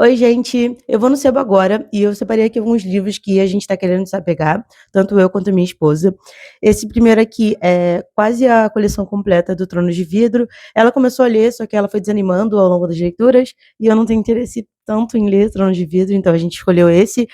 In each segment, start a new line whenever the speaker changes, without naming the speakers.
Oi, gente. Eu vou no sebo agora e eu separei aqui alguns livros que a gente tá querendo desapegar, tanto eu quanto minha esposa. Esse primeiro aqui é quase a coleção completa do Trono de Vidro. Ela começou a ler, só que ela foi desanimando ao longo das leituras e eu não tenho interesse tanto em ler Trono de Vidro, então a gente escolheu esse.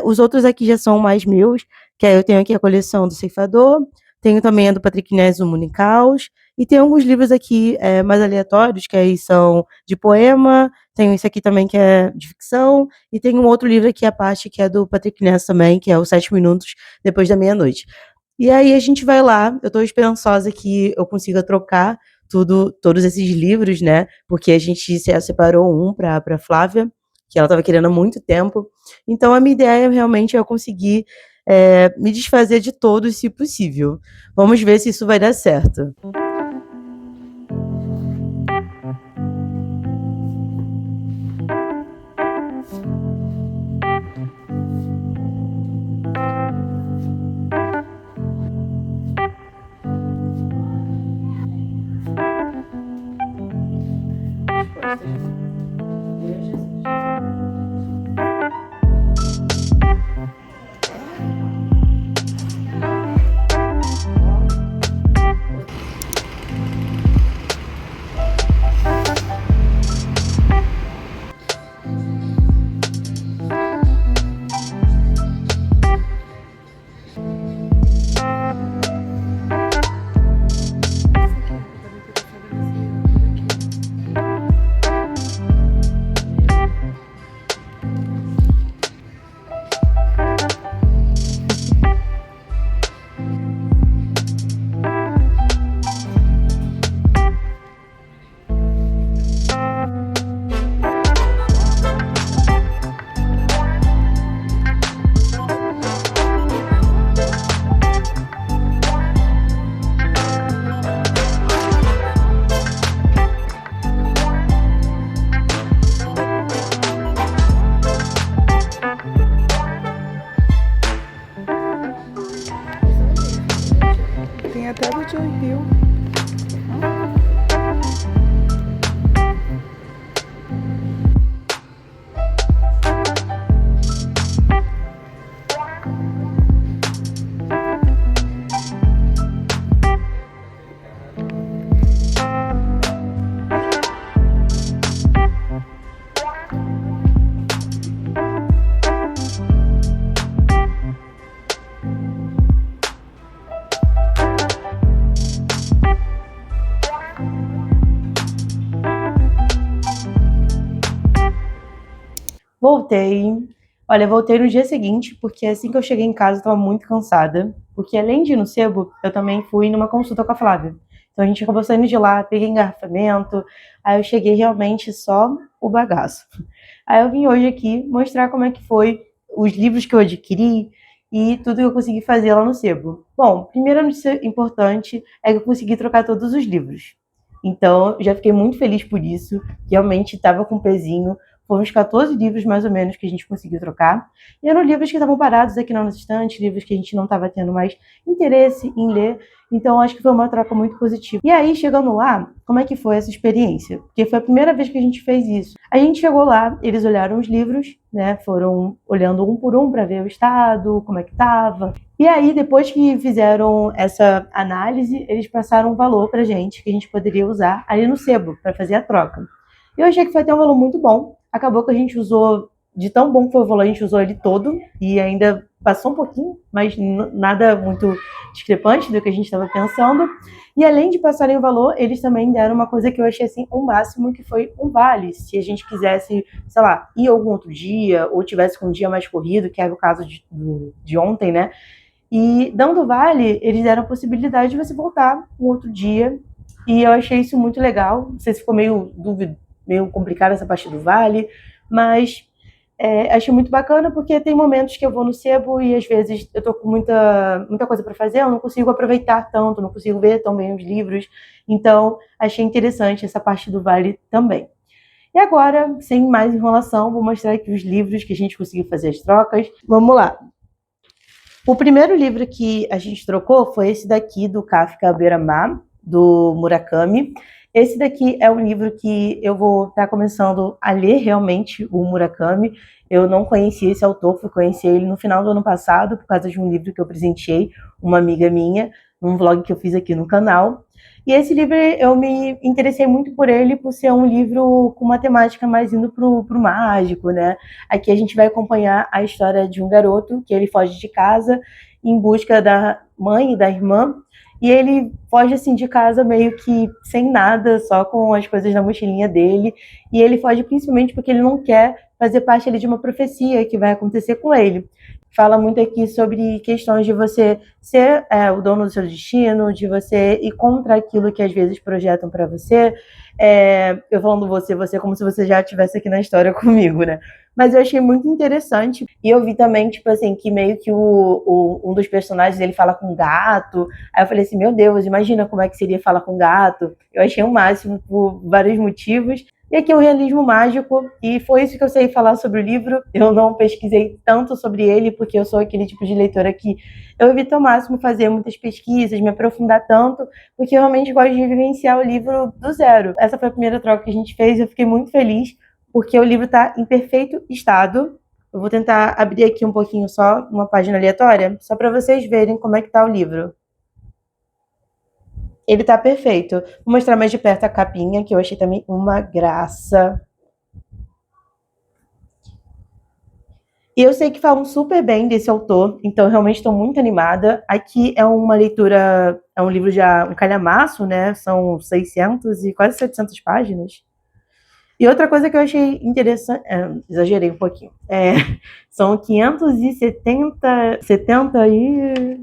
Os outros aqui já são mais meus, que aí eu tenho aqui a coleção do Ceifador, tenho também a do Patrick Ness, O Mundo em Caos, e tem alguns livros aqui mais aleatórios, que aí são de poema. Tenho esse aqui também que é de ficção, e tem um outro livro aqui à parte que é do Patrick Ness também, que é os 7 minutos depois da meia-noite. E aí a gente vai lá, eu tô esperançosa que eu consiga trocar todos esses livros, né? Porque a gente separou um pra Flávia, que ela tava querendo há muito tempo. Então a minha ideia realmente é eu conseguir me desfazer de todos, se possível. Vamos ver se isso vai dar certo.
Tem até do Joe Hill.
Voltei. Olha, voltei no dia seguinte, porque assim que eu cheguei em casa eu estava muito cansada. Porque além de ir no sebo, eu também fui numa consulta com a Flávia. Então a gente acabou saindo de lá, peguei engarrafamento, aí eu cheguei realmente só o bagaço. Aí eu vim hoje aqui mostrar como é que foi os livros que eu adquiri e tudo que eu consegui fazer lá no sebo. Bom, primeira notícia importante é que eu consegui trocar todos os livros. Então, já fiquei muito feliz por isso. Realmente estava com um pezinho. Foram uns 14 livros, mais ou menos, que a gente conseguiu trocar. E eram livros que estavam parados aqui na nossa estante, livros que a gente não estava tendo mais interesse em ler. Então, acho que foi uma troca muito positiva. E aí, chegando lá, como é que foi essa experiência? Porque foi a primeira vez que a gente fez isso. A gente chegou lá, eles olharam os livros, né? Foram olhando um por um para ver o estado, como é que estava. E aí, depois que fizeram essa análise, eles passaram um valor pra gente, que a gente poderia usar ali no sebo, para fazer a troca. Eu achei que foi até um valor muito bom. Acabou que a gente usou, de tão bom que foi o valor, a gente usou ele todo e ainda passou um pouquinho, mas nada muito discrepante do que a gente estava pensando. E além de passarem o valor, eles também deram uma coisa que eu achei assim, um máximo, que foi um vale. Se a gente quisesse, sei lá, ir algum outro dia, ou tivesse com um dia mais corrido, que era o caso de ontem, né? E dando vale, eles deram a possibilidade de você voltar um outro dia. E eu achei isso muito legal. Não sei se ficou meio complicada essa parte do vale, mas achei muito bacana, porque tem momentos que eu vou no sebo e às vezes eu tô com muita coisa para fazer, eu não consigo aproveitar tanto, não consigo ver tão bem os livros. Então, achei interessante essa parte do vale também. E agora, sem mais enrolação, vou mostrar aqui os livros que a gente conseguiu fazer as trocas. Vamos lá. O primeiro livro que a gente trocou foi esse daqui, do Kafka Beira-Mar, do Murakami. Esse daqui é um livro que eu vou estar começando a ler realmente, o Murakami. Eu não conhecia esse autor, fui conhecer ele no final do ano passado, por causa de um livro que eu presenteei uma amiga minha, num vlog que eu fiz aqui no canal. E esse livro eu me interessei muito por ele, por ser um livro com uma temática mais indo pro mágico, né? Aqui a gente vai acompanhar a história de um garoto que ele foge de casa em busca da mãe e da irmã, e ele foge assim de casa meio que sem nada, só com as coisas na mochilinha dele. E ele foge principalmente porque ele não quer fazer parte ali de uma profecia que vai acontecer com ele. Fala muito aqui sobre questões de você ser o dono do seu destino, de você ir contra aquilo que às vezes projetam para você. Eu falando você como se você já estivesse aqui na história comigo, né? Mas eu achei muito interessante. E eu vi também, tipo assim, que meio que um dos personagens, ele fala com gato. Aí eu falei assim, meu Deus, imagina como é que seria falar com gato. Eu achei o máximo por vários motivos. E aqui é o realismo mágico, e foi isso que eu sei falar sobre o livro. Eu não pesquisei tanto sobre ele, porque eu sou aquele tipo de leitora que eu evito ao máximo fazer muitas pesquisas, me aprofundar tanto, porque eu realmente gosto de vivenciar o livro do zero. Essa foi a primeira troca que a gente fez, eu fiquei muito feliz, porque o livro está em perfeito estado. Eu vou tentar abrir aqui um pouquinho só, uma página aleatória, só para vocês verem como é que tá o livro. Ele tá perfeito. Vou mostrar mais de perto a capinha, que eu achei também uma graça. E eu sei que falam super bem desse autor, então realmente estou muito animada. Aqui é uma leitura, é um livro já, um calhamaço, né? São 600 e quase 700 páginas. E outra coisa que eu achei interessante, exagerei um pouquinho, são 570 e...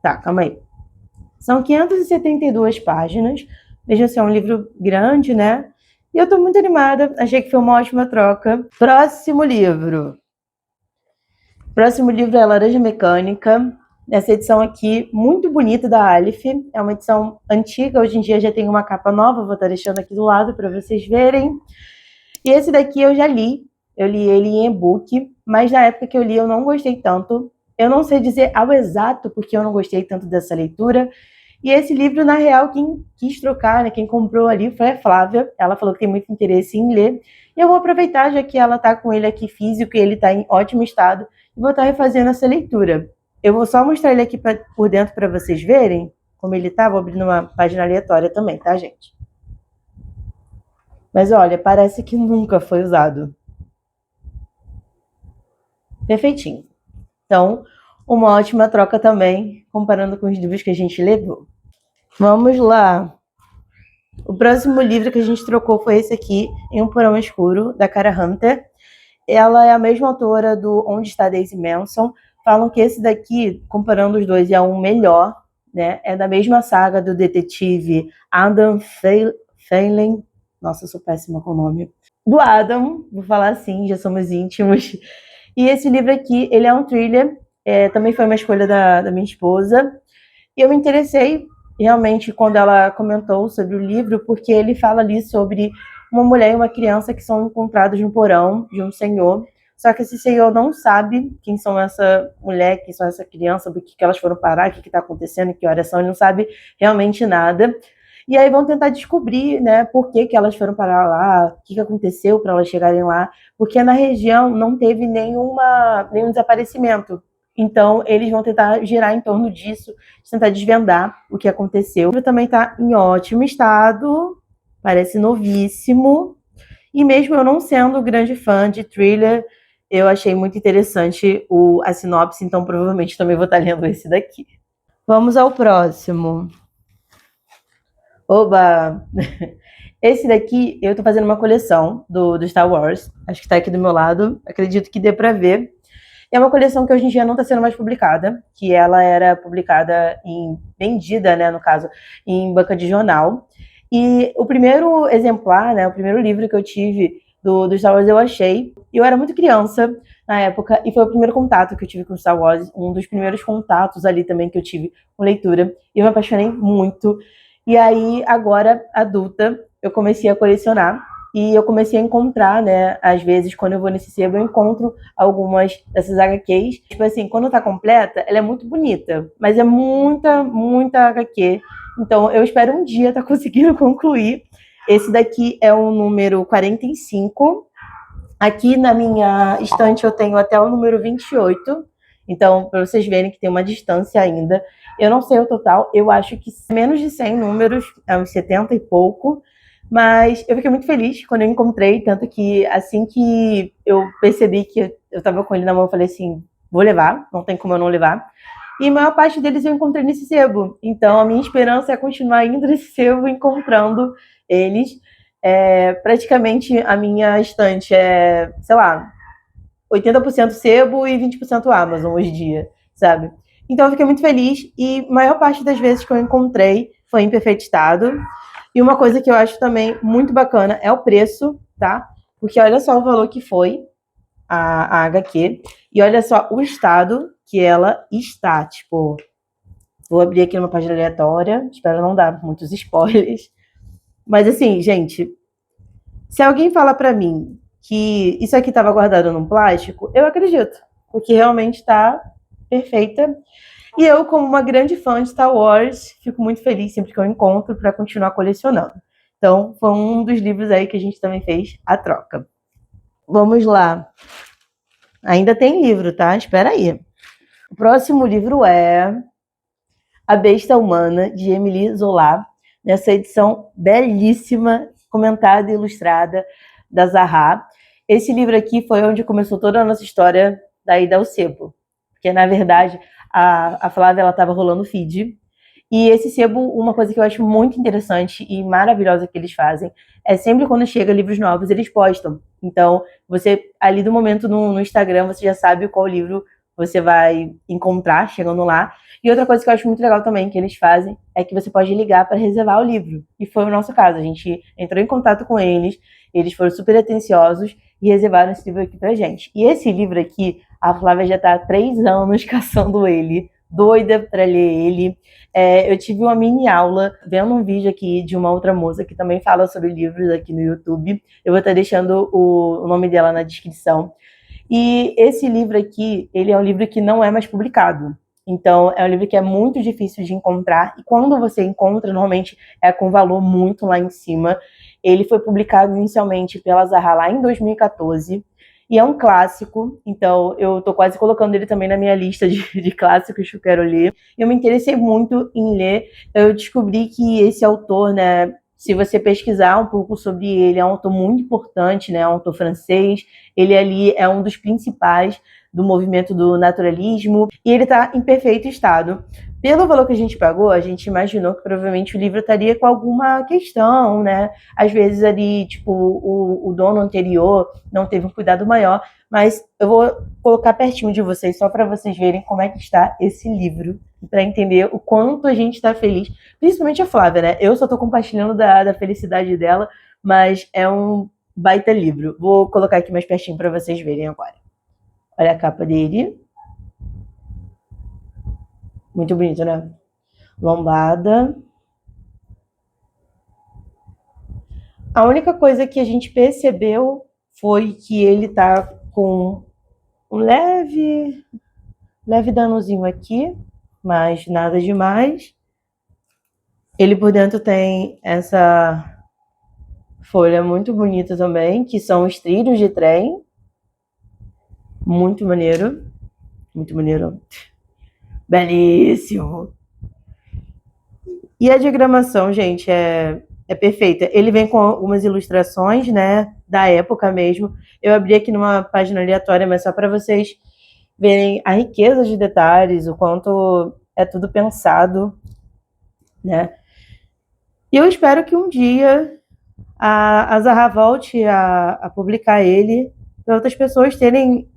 Tá, calma aí. São 572 páginas. Veja assim, é um livro grande, né? E eu tô muito animada. Achei que foi uma ótima troca. Próximo livro. Próximo livro é Laranja Mecânica. Essa edição aqui, muito bonita, da Aleph. É uma edição antiga. Hoje em dia já tem uma capa nova. Vou estar deixando aqui do lado para vocês verem. E esse daqui eu já li. Eu li ele em e-book. Mas na época que eu li eu não gostei tanto. Eu não sei dizer ao exato porque eu não gostei tanto dessa leitura. E esse livro, na real, quem quis trocar, né, quem comprou ali foi a Flávia. Ela falou que tem muito interesse em ler. E eu vou aproveitar, já que ela está com ele aqui físico e ele está em ótimo estado, e vou estar refazendo essa leitura. Eu vou só mostrar ele aqui por dentro para vocês verem como ele está. Vou abrir numa página aleatória também, tá, gente? Mas olha, parece que nunca foi usado. Perfeitinho. Então, uma ótima troca também, comparando com os livros que a gente levou. Vamos lá. O próximo livro que a gente trocou foi esse aqui, Em um Porão Escuro, da Cara Hunter. Ela é a mesma autora do Onde Está Daisy Manson. Falam que esse daqui, comparando os dois, é um melhor, né? É da mesma saga do detetive Adam Phelan. Nossa, eu sou péssima com o nome. Do Adam, vou falar assim, já somos íntimos. E esse livro aqui, ele é um thriller. Também foi uma escolha da minha esposa. E eu me interessei realmente quando ela comentou sobre o livro, porque ele fala ali sobre uma mulher e uma criança que são encontrados no porão de um senhor. Só que esse senhor não sabe quem são essa mulher, quem são essa criança, do que elas foram parar, o que está acontecendo, que horas são, ele não sabe realmente nada. E aí vão tentar descobrir, né, por que elas foram parar lá, o que aconteceu para elas chegarem lá, porque na região não teve nenhum desaparecimento. Então, eles vão tentar girar em torno disso, tentar desvendar o que aconteceu. O livro também está em ótimo estado, parece novíssimo. E mesmo eu não sendo grande fã de thriller, eu achei muito interessante a sinopse, então provavelmente também vou estar lendo esse daqui. Vamos ao próximo. Oba! Esse daqui, eu tô fazendo uma coleção do Star Wars. Acho que tá aqui do meu lado. Acredito que dê pra ver. É uma coleção que hoje em dia não está sendo mais publicada, que ela era publicada vendida, né, no caso, em banca de jornal. E o primeiro exemplar, né, o primeiro livro que eu tive do Star Wars eu achei. Eu era muito criança na época e foi o primeiro contato que eu tive com Star Wars, um dos primeiros contatos ali também que eu tive com leitura. E eu me apaixonei muito. E aí, agora, adulta, eu comecei a colecionar. E eu comecei a encontrar, né, às vezes, quando eu vou nesse sebo, eu encontro algumas dessas HQs. Tipo assim, quando tá completa, ela é muito bonita, mas é muita, muita HQ Então, eu espero um dia estar conseguindo concluir. Esse daqui é o número 45. Aqui na minha estante eu tenho até o número 28. Então, para vocês verem que tem uma distância ainda. Eu não sei o total, eu acho que menos de 100 números, é uns 70 e pouco. Mas eu fiquei muito feliz quando eu encontrei, tanto que assim que eu percebi que eu estava com ele na mão, eu falei assim, vou levar, não tem como eu não levar. E a maior parte deles eu encontrei nesse sebo. Então, a minha esperança é continuar indo nesse sebo, encontrando eles. Praticamente a minha estante é, sei lá, 80% sebo e 20% Amazon hoje em dia, sabe? Então eu fiquei muito feliz e a maior parte das vezes que eu encontrei foi em perfeito estado. E uma coisa que eu acho também muito bacana é o preço, tá? Porque olha só o valor que foi a HQ e olha só o estado que ela está. Tipo, vou abrir aqui numa página aleatória, espero não dar muitos spoilers. Mas assim, gente, se alguém fala pra mim que isso aqui estava guardado num plástico, eu acredito, porque realmente está perfeita. E eu, como uma grande fã de Star Wars, fico muito feliz sempre que eu encontro para continuar colecionando. Então, foi um dos livros aí que a gente também fez a troca. Vamos lá. Ainda tem livro, tá? Espera aí. O próximo livro é A Besta Humana, de Emily Zola, nessa edição belíssima, comentada e ilustrada da Zahar. Esse livro aqui foi onde começou toda a nossa história da ida ao sebo. Porque, na verdade, a Flávia estava rolando feed. E esse sebo, uma coisa que eu acho muito interessante e maravilhosa que eles fazem, é sempre quando chega livros novos, eles postam. Então, você, ali do momento no Instagram, você já sabe qual livro você vai encontrar chegando lá. E outra coisa que eu acho muito legal também que eles fazem é que você pode ligar para reservar o livro. E foi o nosso caso. A gente entrou em contato com eles foram super atenciosos e reservaram esse livro aqui pra gente. E esse livro aqui, a Flávia já tá há 3 anos caçando ele, doida para ler ele. Eu tive uma mini aula vendo um vídeo aqui de uma outra moça que também fala sobre livros aqui no YouTube. Eu vou estar deixando o nome dela na descrição. E esse livro aqui, ele é um livro que não é mais publicado. Então, é um livro que é muito difícil de encontrar. E quando você encontra, normalmente é com valor muito lá em cima. Ele foi publicado inicialmente pela Zahar lá em 2014. E é um clássico, então eu tô quase colocando ele também na minha lista de clássicos que eu quero ler. Eu me interessei muito em ler. Eu descobri que esse autor, né, se você pesquisar um pouco sobre ele, é um autor muito importante, né, é um autor francês. Ele ali é um dos principais do movimento do naturalismo e ele está em perfeito estado. Pelo valor que a gente pagou, a gente imaginou que provavelmente o livro estaria com alguma questão, né? Às vezes ali, tipo, o dono anterior não teve um cuidado maior, mas eu vou colocar pertinho de vocês só para vocês verem como é que está esse livro, para entender o quanto a gente está feliz, principalmente a Flávia, né? Eu só estou compartilhando da felicidade dela, mas é um baita livro. Vou colocar aqui mais pertinho para vocês verem agora. Olha a capa dele. Muito bonito, né? Lombada. A única coisa que a gente percebeu foi que ele tá com um leve danozinho aqui, mas nada demais. Ele por dentro tem essa folha muito bonita também, que são os trilhos de trem. Muito maneiro. Muito maneiro. Belíssimo. E a diagramação, gente, é perfeita. Ele vem com algumas ilustrações, né, da época mesmo. Eu abri aqui numa página aleatória, mas só para vocês verem a riqueza de detalhes, o quanto é tudo pensado, né. E eu espero que um dia a Zahar volte a publicar ele para outras pessoas terem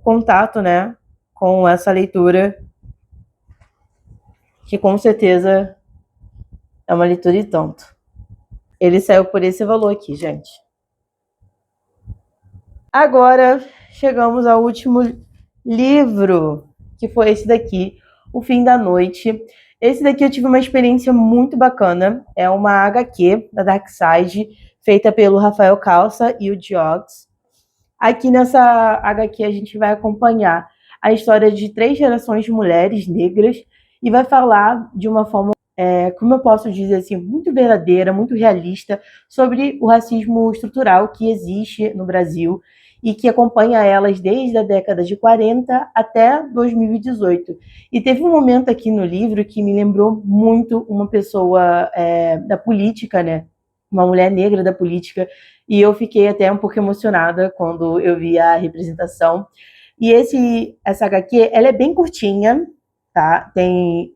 contato, né, com essa leitura, que com certeza é uma leitura e tanto. Ele saiu por esse valor aqui, gente. Agora chegamos ao último livro, que foi esse daqui, O Fim da Noite. Esse daqui eu tive uma experiência muito bacana. É uma HQ da Dark Side, feita pelo Rafael Calça e o Geox. Aqui nessa HQ a gente vai acompanhar a história de 3 gerações de mulheres negras e vai falar de uma forma como eu posso dizer assim, muito verdadeira, muito realista sobre o racismo estrutural que existe no Brasil e que acompanha elas desde a década de 40 até 2018. E teve um momento aqui no livro que me lembrou muito uma pessoa da política, né? Uma mulher negra da política, e eu fiquei até um pouco emocionada quando eu vi a representação. E essa HQ, ela é bem curtinha, tá? Tem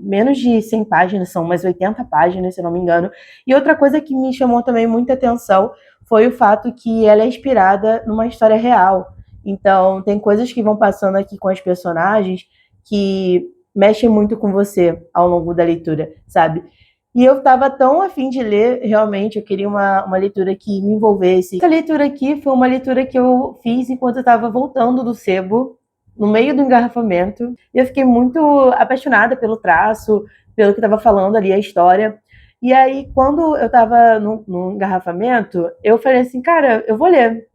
menos de 100 páginas, são umas 80 páginas, se eu não me engano. E outra coisa que me chamou também muita atenção foi o fato que ela é inspirada numa história real. Então, tem coisas que vão passando aqui com as personagens que mexem muito com você ao longo da leitura, sabe? E eu estava tão afim de ler, realmente, eu queria uma leitura que me envolvesse. Essa leitura aqui foi uma leitura que eu fiz enquanto eu estava voltando do sebo, no meio do engarrafamento. E eu fiquei muito apaixonada pelo traço, pelo que estava falando ali, a história. E aí, quando eu estava no engarrafamento, eu falei assim, cara, eu vou ler.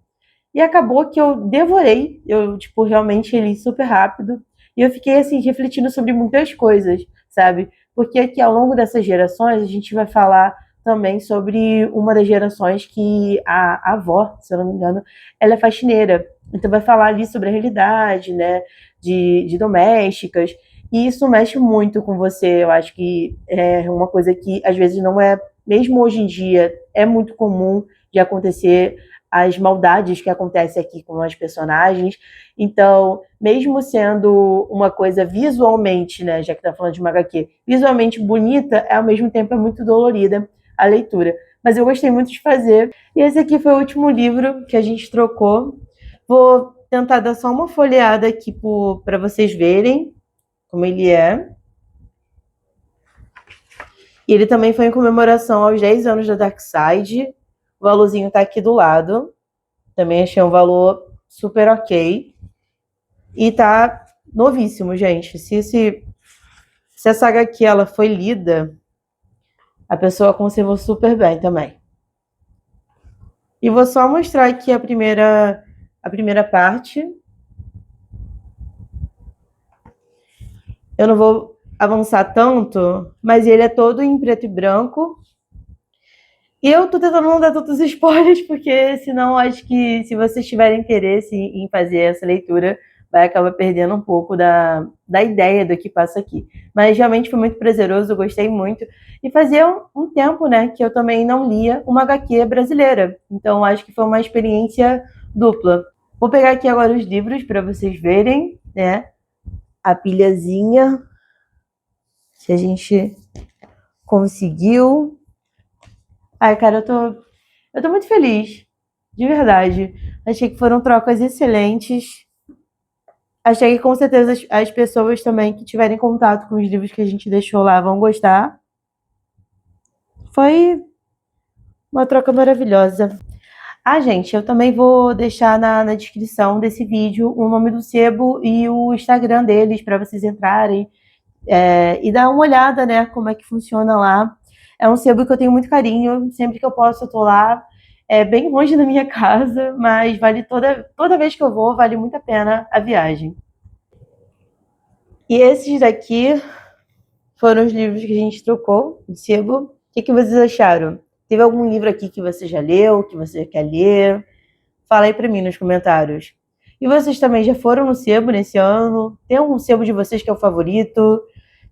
E acabou que eu devorei, eu, tipo, realmente li super rápido. E eu fiquei, assim, refletindo sobre muitas coisas, sabe? Porque aqui, ao longo dessas gerações, a gente vai falar também sobre uma das gerações que a avó, se eu não me engano, ela é faxineira. Então vai falar ali sobre a realidade, né, de domésticas. E isso mexe muito com você. Eu acho que é uma coisa que, às vezes, não é, mesmo hoje em dia, é muito comum de acontecer as maldades que acontecem aqui com as personagens. Então, mesmo sendo uma coisa visualmente, né, já que tá falando de uma HQ, visualmente bonita, ao mesmo tempo é muito dolorida a leitura. Mas eu gostei muito de fazer. E esse aqui foi o último livro que a gente trocou. Vou tentar dar só uma folheada aqui para vocês verem como ele é. E ele também foi em comemoração aos 10 anos da Darkseid. O valorzinho tá aqui do lado. Também achei um valor super ok. E tá novíssimo, gente. Se essa HQ ela foi lida, a pessoa conservou super bem também. E vou só mostrar aqui a primeira parte. Eu não vou avançar tanto, mas ele é todo em preto e branco. E eu tô tentando não dar tantos spoilers, porque senão acho que se vocês tiverem interesse em fazer essa leitura, vai acabar perdendo um pouco da ideia do que passa aqui. Mas realmente foi muito prazeroso, eu gostei muito. E fazia um tempo, né, que eu também não lia uma HQ brasileira. Então acho que foi uma experiência dupla. Vou pegar aqui agora os livros para vocês verem, né, a pilhazinha que a gente conseguiu. Ai, cara, eu tô muito feliz, de verdade. Achei que foram trocas excelentes. Achei que com certeza as pessoas também que tiverem contato com os livros que a gente deixou lá vão gostar. Foi uma troca maravilhosa. Ah, gente, eu também vou deixar na descrição desse vídeo o nome do sebo e o Instagram deles para vocês entrarem e dar uma olhada, né, como é que funciona lá. É um sebo que eu tenho muito carinho, sempre que eu posso eu tô lá. É bem longe da minha casa, mas vale toda vez que eu vou, vale muito a pena a viagem. E esses daqui foram os livros que a gente trocou de sebo. O que vocês acharam? Teve algum livro aqui que você já leu, que você quer ler? Fala aí pra mim nos comentários. E vocês também já foram no sebo nesse ano? Tem algum sebo de vocês que é o favorito?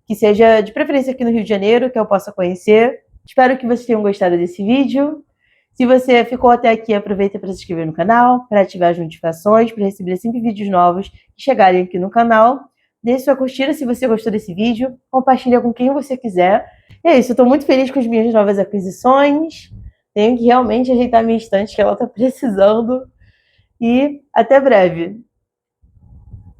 Que seja de preferência aqui no Rio de Janeiro, que eu possa conhecer. Espero que vocês tenham gostado desse vídeo. Se você ficou até aqui, aproveita para se inscrever no canal, para ativar as notificações, para receber sempre vídeos novos que chegarem aqui no canal. Deixe sua curtida se você gostou desse vídeo, compartilha com quem você quiser. E é isso, eu estou muito feliz com as minhas novas aquisições. Tenho que realmente ajeitar minha estante, que ela está precisando. E até breve!